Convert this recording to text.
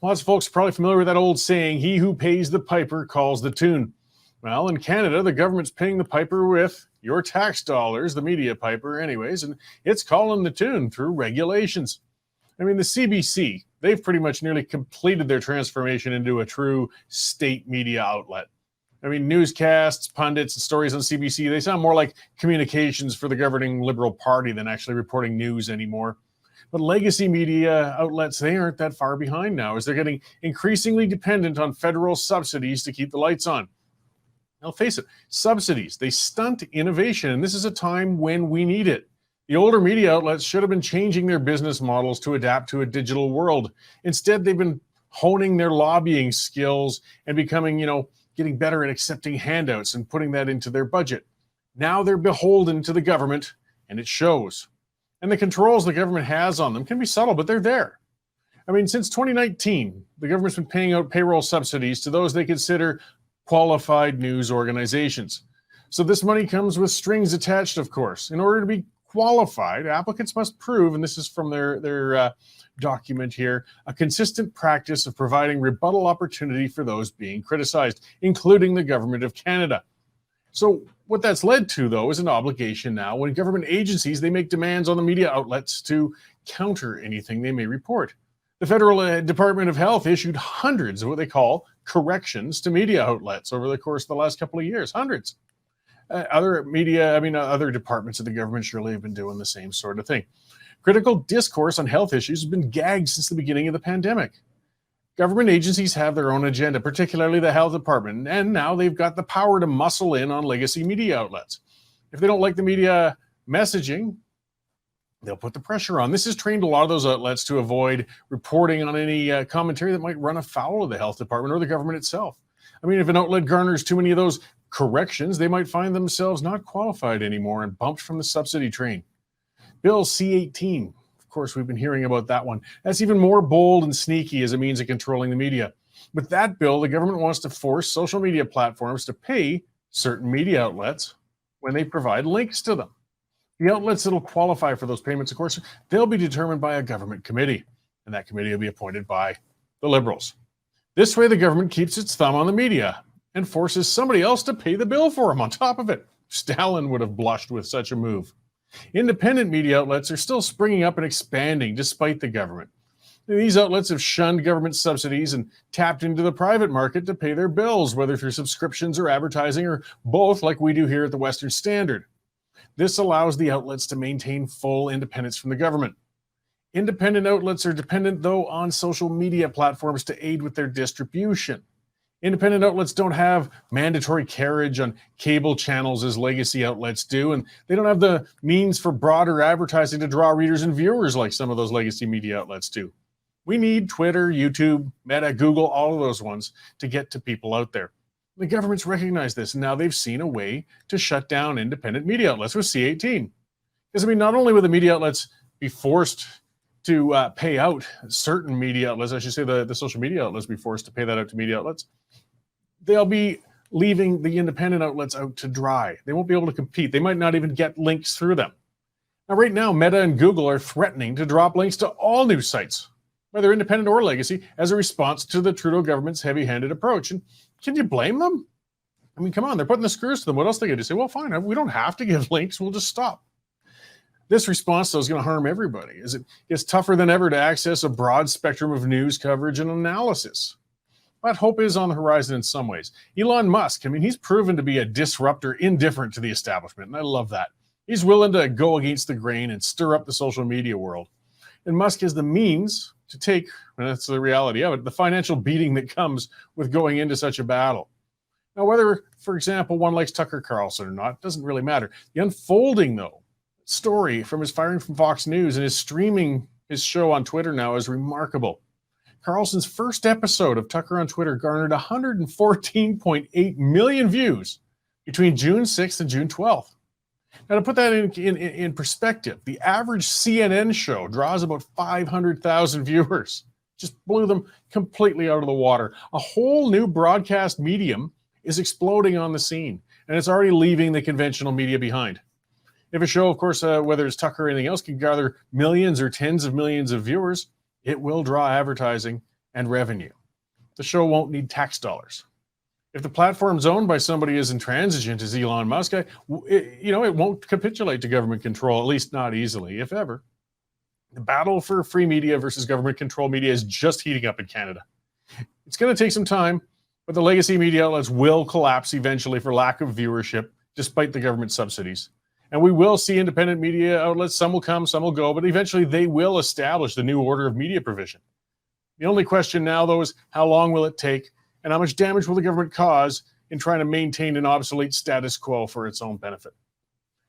lots of folks are probably familiar with that old saying, he who pays the piper calls the tune. Well, in Canada, the government's paying the piper with your tax dollars, the media piper anyways, and it's calling the tune through regulations. I mean, the CBC, they've pretty much nearly completed their transformation into a true state media outlet. I mean, newscasts, pundits, and stories on CBC, they sound more like communications for the governing Liberal Party than actually reporting news anymore. But legacy media outlets, they aren't that far behind now, as they're getting increasingly dependent on federal subsidies to keep the lights on. Now, face it, subsidies, they stunt innovation, and this is a time when we need it. The older media outlets should have been changing their business models to adapt to a digital world. Instead, they've been honing their lobbying skills and becoming, getting better at accepting handouts and putting that into their budget. Now they're beholden to the government, and it shows. And the controls the government has on them can be subtle, but they're there. I mean, since 2019, the government's been paying out payroll subsidies to those they consider qualified news organizations. So this money comes with strings attached, of course. In order to be qualified, applicants must prove, and this is from their document here, a consistent practice of providing rebuttal opportunity for those being criticized, including the government of Canada. So what that's led to, though, is an obligation now when government agencies, they make demands on the media outlets to counter anything they may report. The Federal Department of Health issued hundreds of what they call corrections to media outlets over the course of the last couple of years, hundreds. Other departments of the government surely have been doing the same sort of thing. Critical discourse on health issues has been gagged since the beginning of the pandemic. Government agencies have their own agenda, particularly the health department, and now they've got the power to muscle in on legacy media outlets. If they don't like the media messaging, they'll put the pressure on. This has trained a lot of those outlets to avoid reporting on any commentary that might run afoul of the health department or the government itself. I mean, if an outlet garners too many of those corrections, they might find themselves not qualified anymore and bumped from the subsidy train. Bill C-18, of course, we've been hearing about that one. That's even more bold and sneaky as a means of controlling the media. With that bill, the government wants to force social media platforms to pay certain media outlets when they provide links to them. The outlets that will qualify for those payments, of course, they'll be determined by a government committee, and that committee will be appointed by the Liberals. This way, the government keeps its thumb on the media and forces somebody else to pay the bill for them on top of it. Stalin would have blushed with such a move. Independent media outlets are still springing up and expanding despite the government. These outlets have shunned government subsidies and tapped into the private market to pay their bills, whether through subscriptions or advertising or both, like we do here at the Western Standard. This allows the outlets to maintain full independence from the government. Independent outlets are dependent, though, on social media platforms to aid with their distribution. Independent outlets don't have mandatory carriage on cable channels as legacy outlets do, and they don't have the means for broader advertising to draw readers and viewers like some of those legacy media outlets do. We need Twitter, YouTube, Meta, Google, all of those ones to get to people out there. The government's recognized this, and now they've seen a way to shut down independent media outlets with C-18. Because, not only will the media outlets be forced to pay out certain media outlets, I should say the social media outlets be forced to pay that out to media outlets, they'll be leaving the independent outlets out to dry. They won't be able to compete. They might not even get links through them. Now, right now, Meta and Google are threatening to drop links to all news sites, whether independent or legacy, as a response to the Trudeau government's heavy-handed approach. And can you blame them? Come on, they're putting the screws to them. What else are they going to say? Well, fine, we don't have to give links. We'll just stop. This response, though, is going to harm everybody, as it's tougher than ever to access a broad spectrum of news coverage and analysis. But hope is on the horizon in some ways. Elon Musk, he's proven to be a disruptor indifferent to the establishment, and I love that. He's willing to go against the grain and stir up the social media world. And Musk has the means to take, and that's the reality of it, the financial beating that comes with going into such a battle. Now, whether, for example, one likes Tucker Carlson or not, doesn't really matter. The unfolding, though, story from his firing from Fox News and his streaming his show on Twitter now is remarkable. Carlson's first episode of Tucker on Twitter garnered 114.8 million views between June 6th and June 12th. Now, to put that in perspective, the average CNN show draws about 500,000 viewers. Just blew them completely out of the water. A whole new broadcast medium is exploding on the scene, and it's already leaving the conventional media behind. If a show, of course, whether it's Tucker or anything else, can gather millions or tens of millions of viewers, it will draw advertising and revenue. The show won't need tax dollars. If the platform's owned by somebody as intransigent as Elon Musk, it won't capitulate to government control, at least not easily, if ever. The battle for free media versus government control media is just heating up in Canada. It's going to take some time, but the legacy media outlets will collapse eventually for lack of viewership, despite the government subsidies. And we will see independent media outlets. Some will come, some will go, but eventually they will establish the new order of media provision. The only question now, though, is how long will it take and how much damage will the government cause in trying to maintain an obsolete status quo for its own benefit?